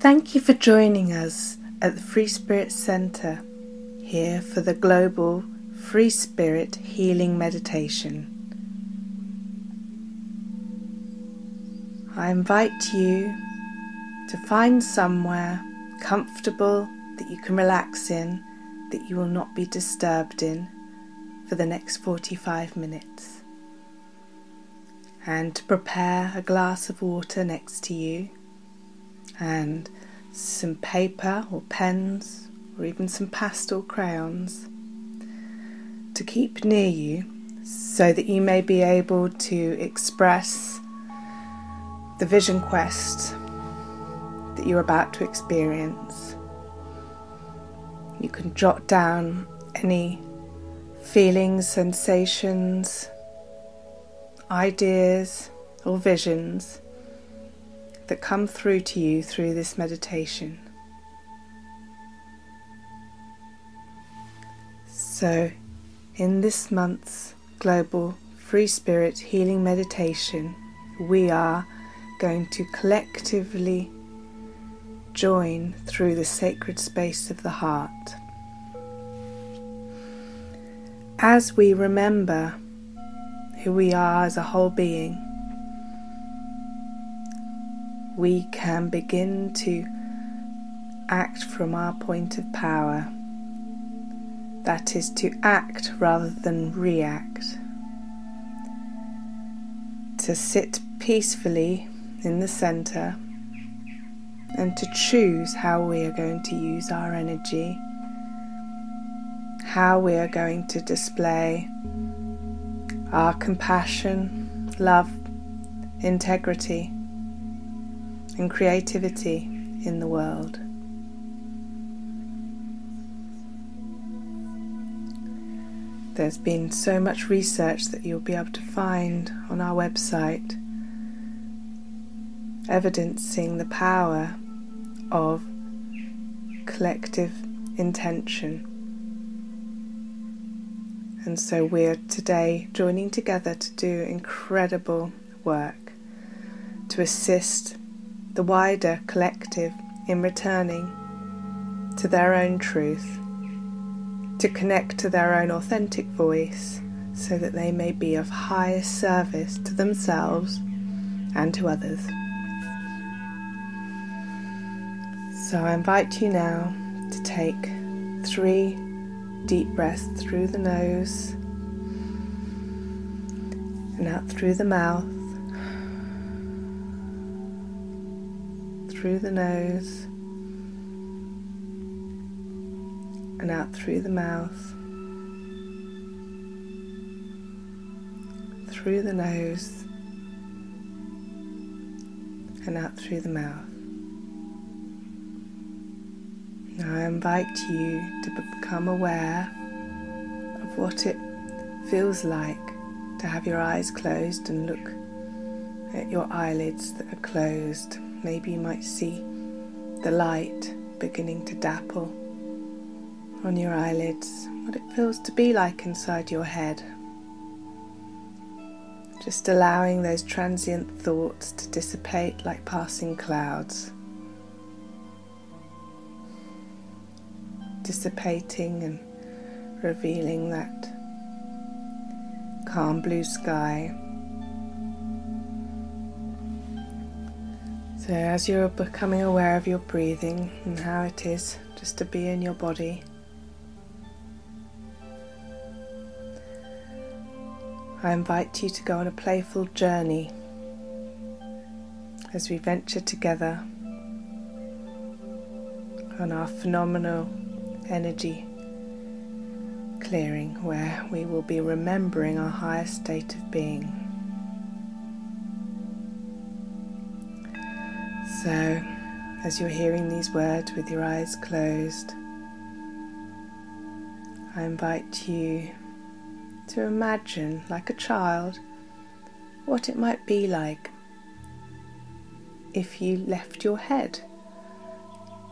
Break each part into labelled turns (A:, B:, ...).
A: Thank you for joining us at the Free Spirit Centre here for the Global Free Spirit Healing Meditation. I invite you to find somewhere comfortable that you can relax in, that you will not be disturbed in for the next 45 minutes. And to prepare a glass of water next to you and some paper or pens or even some pastel crayons to keep near you so that you may be able to express the vision quest that you're about to experience. You can jot down any feelings, sensations, ideas or visions that come through to you through this meditation. So, in this month's Global Free Spirit Healing Meditation, we are going to collectively join through the sacred space of the heart. As we remember who we are as a whole being, we can begin to act from our point of power. That is, to act rather than react. To sit peacefully in the center and to choose how we are going to use our energy, how we are going to display our compassion, love, integrity, and creativity in the world. There's been so much research that you'll be able to find on our website evidencing the power of collective intention. And so we're today joining together to do incredible work to assist the wider collective in returning to their own truth, to connect to their own authentic voice so that they may be of highest service to themselves and to others. So I invite you now to take 3 deep breaths through the nose and out through the mouth, through the nose and out through the mouth, through the nose and out through the mouth. Now I invite you to become aware of what it feels like to have your eyes closed and look at your eyelids that are closed. Maybe you might see the light beginning to dapple on your eyelids, what it feels to be like inside your head. Just allowing those transient thoughts to dissipate like passing clouds. Dissipating and revealing that calm blue sky. So as you're becoming aware of your breathing and how it is just to be in your body, I invite you to go on a playful journey as we venture together on our phenomenal energy clearing, where we will be remembering our highest state of being. So, as you're hearing these words with your eyes closed, I invite you to imagine, like a child, what it might be like if you left your head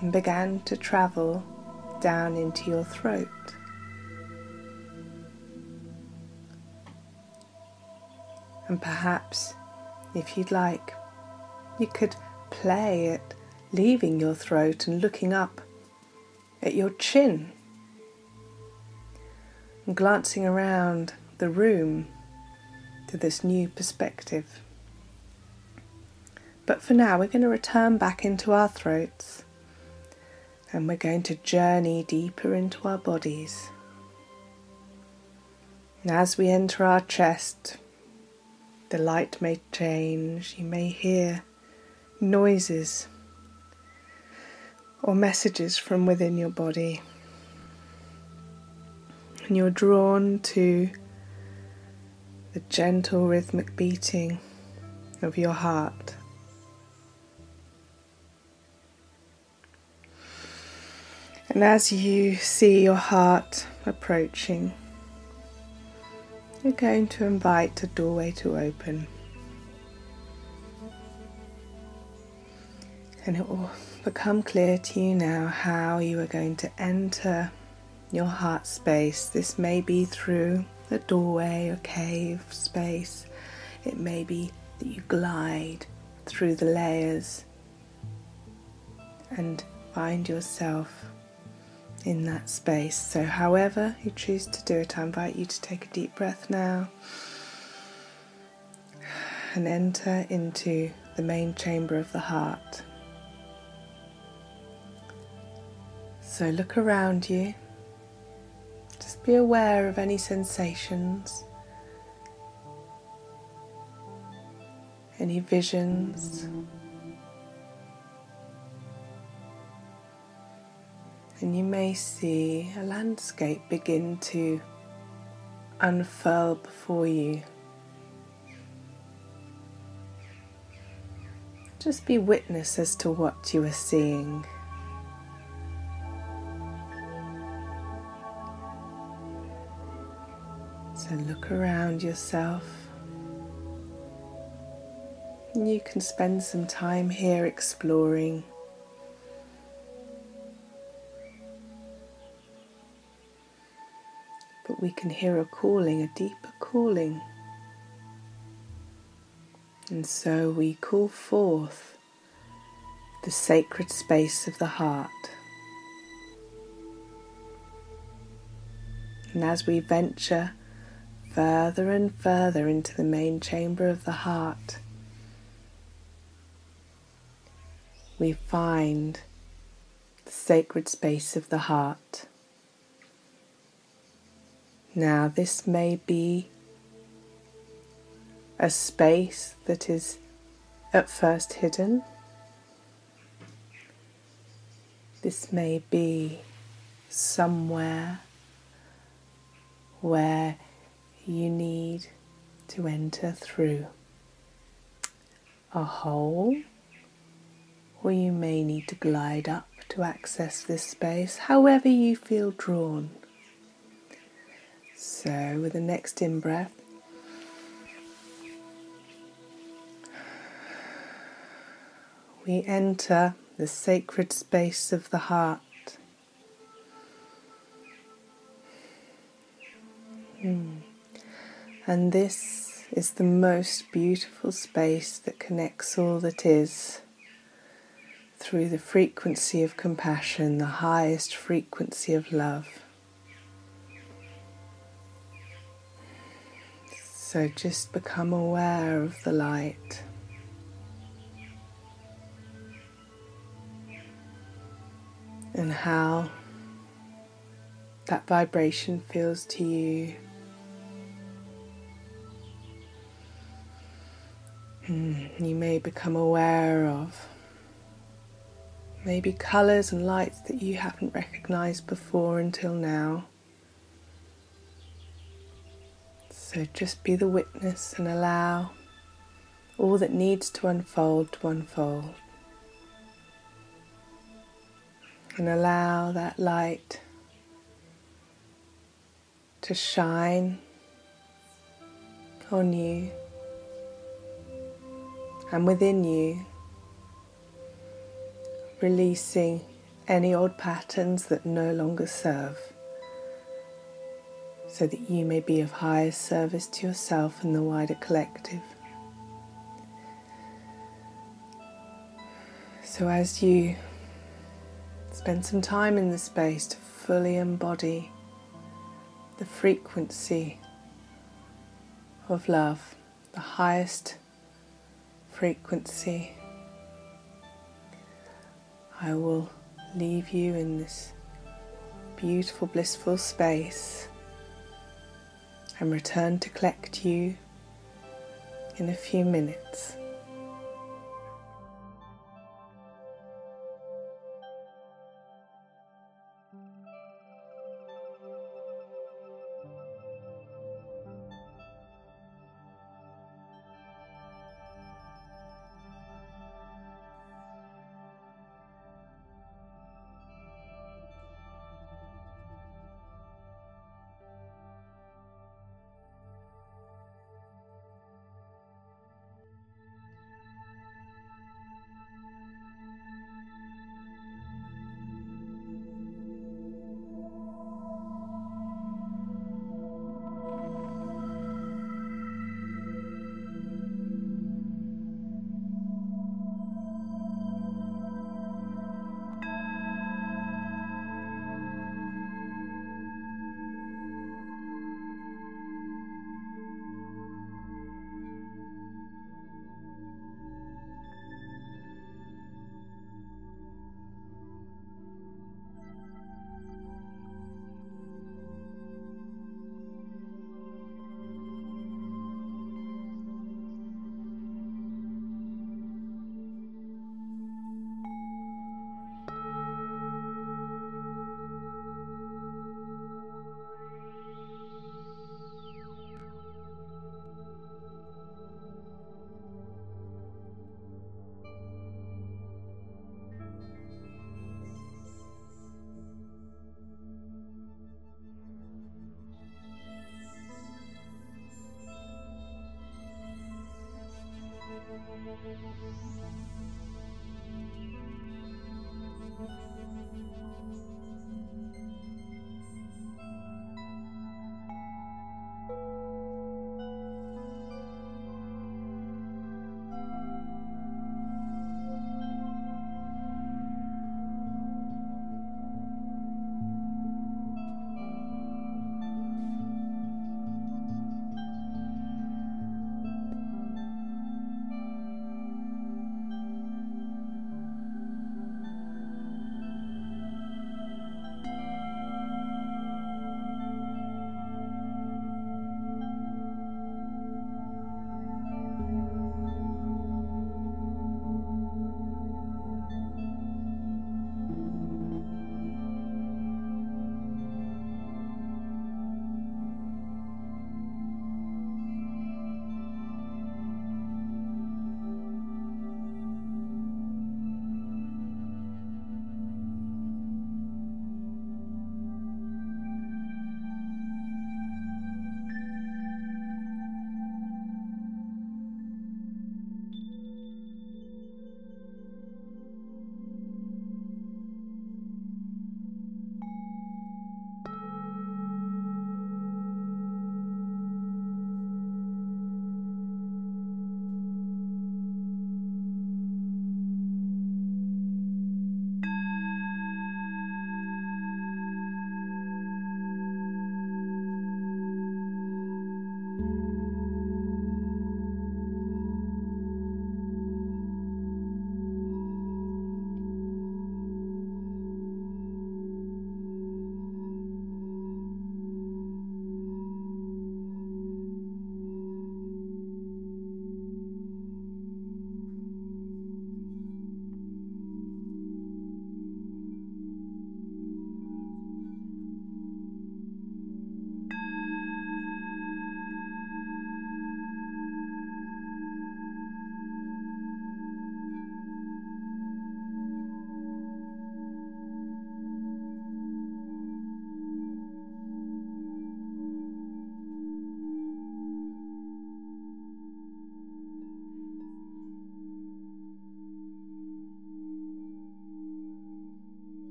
A: and began to travel down into your throat. And perhaps, if you'd like, you could play at leaving your throat and looking up at your chin and glancing around the room to this new perspective. But for now, we're going to return back into our throats and we're going to journey deeper into our bodies. And as we enter our chest, the light may change, you may hear noises or messages from within your body. And you're drawn to the gentle rhythmic beating of your heart. And as you see your heart approaching, you're going to invite a doorway to open. And it will become clear to you now how you are going to enter your heart space. This may be through a doorway or cave space. It may be that you glide through the layers and find yourself in that space. So however you choose to do it, I invite you to take a deep breath now and enter into the main chamber of the heart. So look around you. Just be aware of any sensations, any visions, and you may see a landscape begin to unfurl before you. Just be witness as to what you are seeing. So look around yourself. You can spend some time here exploring. But we can hear a calling, a deeper calling. And so we call forth the sacred space of the heart. And as we venture further and further into the main chamber of the heart, we find the sacred space of the heart. Now, this may be a space that is at first hidden. This may be somewhere where you need to enter through a hole, or you may need to glide up to access this space, however you feel drawn. So with the next in-breath, we enter the sacred space of the heart. And this is the most beautiful space that connects all that is through the frequency of compassion, the highest frequency of love. So just become aware of the light. And how that vibration feels to you. You may become aware of maybe colours and lights that you haven't recognised before until now. So just be the witness and allow all that needs to unfold to unfold. And allow that light to shine on you and within you, releasing any old patterns that no longer serve, so that you may be of highest service to yourself and the wider collective. So as you spend some time in the space to fully embody the frequency of love, the highest frequency, I will leave you in this beautiful, blissful space and return to collect you in a few minutes.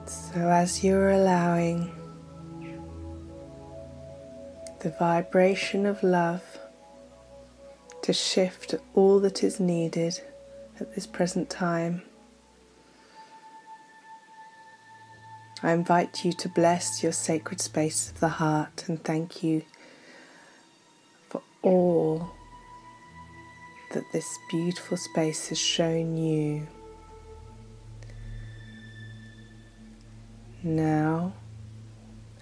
A: So as you're allowing the vibration of love to shift all that is needed at this present time, I invite you to bless your sacred space of the heart and thank you for all that this beautiful space has shown you. Now,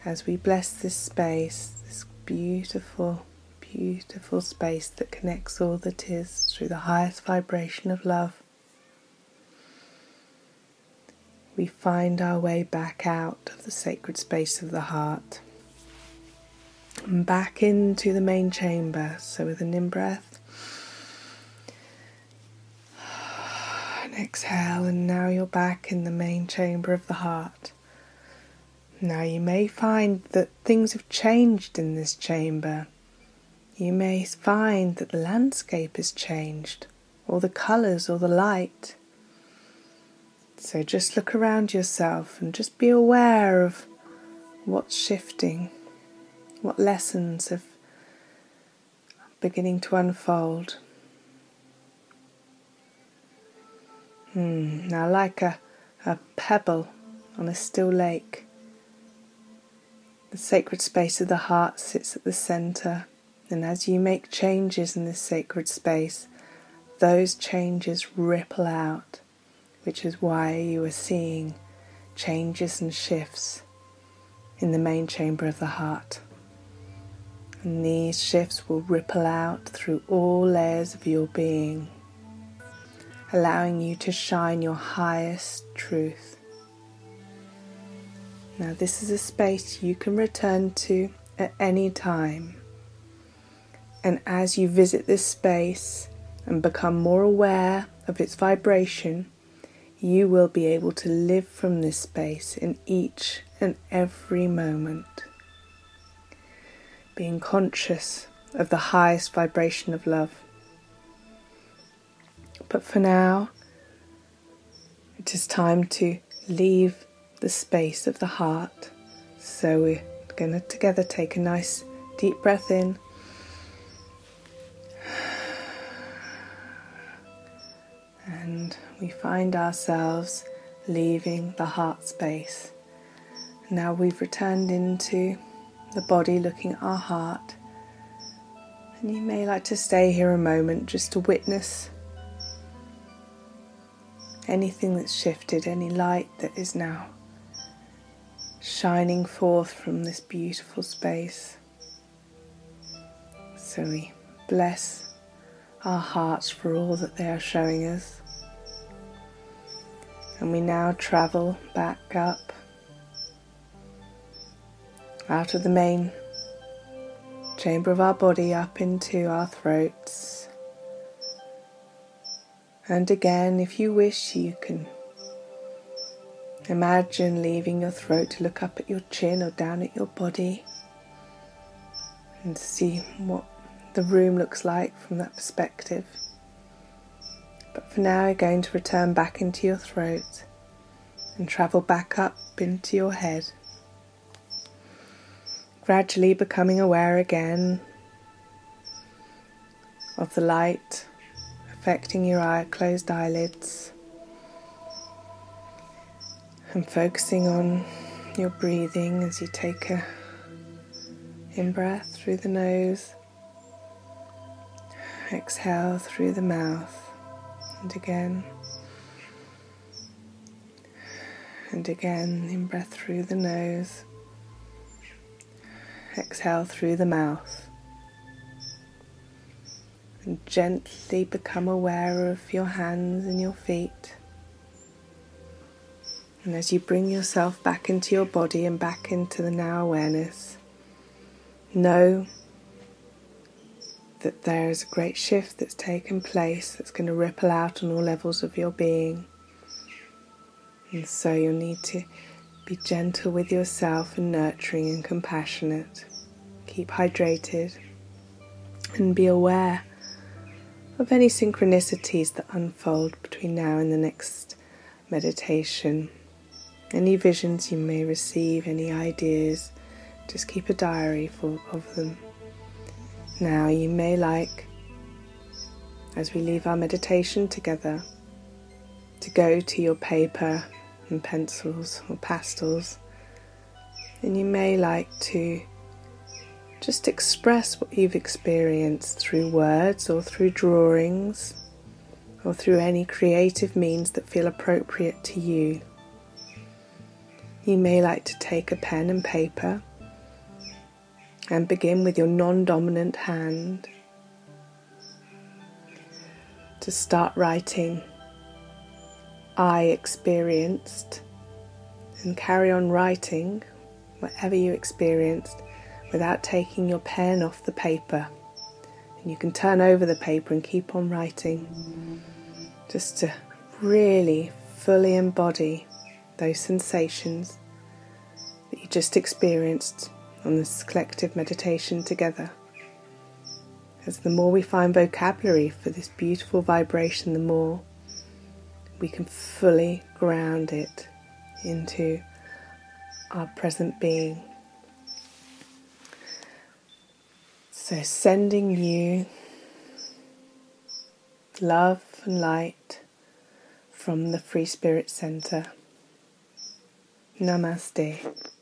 A: as we bless this space, this beautiful, beautiful space that connects all that is through the highest vibration of love, we find our way back out of the sacred space of the heart and back into the main chamber. So with an in-breath and exhale, and now you're back in the main chamber of the heart. Now you may find that things have changed in this chamber. You may find that the landscape has changed, or the colours, or the light. So just look around yourself and just be aware of what's shifting, what lessons are beginning to unfold. Now, like a pebble on a still lake, the sacred space of the heart sits at the centre, and as you make changes in this sacred space, those changes ripple out, which is why you are seeing changes and shifts in the main chamber of the heart. And these shifts will ripple out through all layers of your being, allowing you to shine your highest truth. Now, this is a space you can return to at any time. And as you visit this space and become more aware of its vibration, you will be able to live from this space in each and every moment, being conscious of the highest vibration of love. But for now, it is time to leave the space of the heart. So we're going to together take a nice deep breath in and we find ourselves leaving the heart space. Now we've returned into the body, looking at our heart, and you may like to stay here a moment just to witness anything that's shifted, any light that is now shining forth from this beautiful space. So we bless our hearts for all that they are showing us. And we now travel back up out of the main chamber of our body, up into our throats. And again, if you wish, you can imagine leaving your throat to look up at your chin or down at your body and see what the room looks like from that perspective. But for now, you're going to return back into your throat and travel back up into your head, gradually becoming aware again of the light affecting your closed eyelids, and focusing on your breathing as you take a in-breath through the nose, exhale through the mouth, and again, in-breath through the nose, exhale through the mouth, and gently become aware of your hands and your feet. And as you bring yourself back into your body and back into the now awareness, know that there is a great shift that's taken place that's going to ripple out on all levels of your being. And so you'll need to be gentle with yourself and nurturing and compassionate. Keep hydrated and be aware of any synchronicities that unfold between now and the next meditation. Any visions you may receive, any ideas, just keep a diary full of them. Now you may like, as we leave our meditation together, to go to your paper and pencils or pastels, and you may like to just express what you've experienced through words or through drawings or through any creative means that feel appropriate to you. You may like to take a pen and paper and begin with your non-dominant hand to start writing I experienced, and carry on writing whatever you experienced without taking your pen off the paper. And you can turn over the paper and keep on writing, just to really fully embody those sensations that you just experienced on this collective meditation together. As the more we find vocabulary for this beautiful vibration, the more we can fully ground it into our present being. So sending you love and light from the Free Spirit Center. Namaste.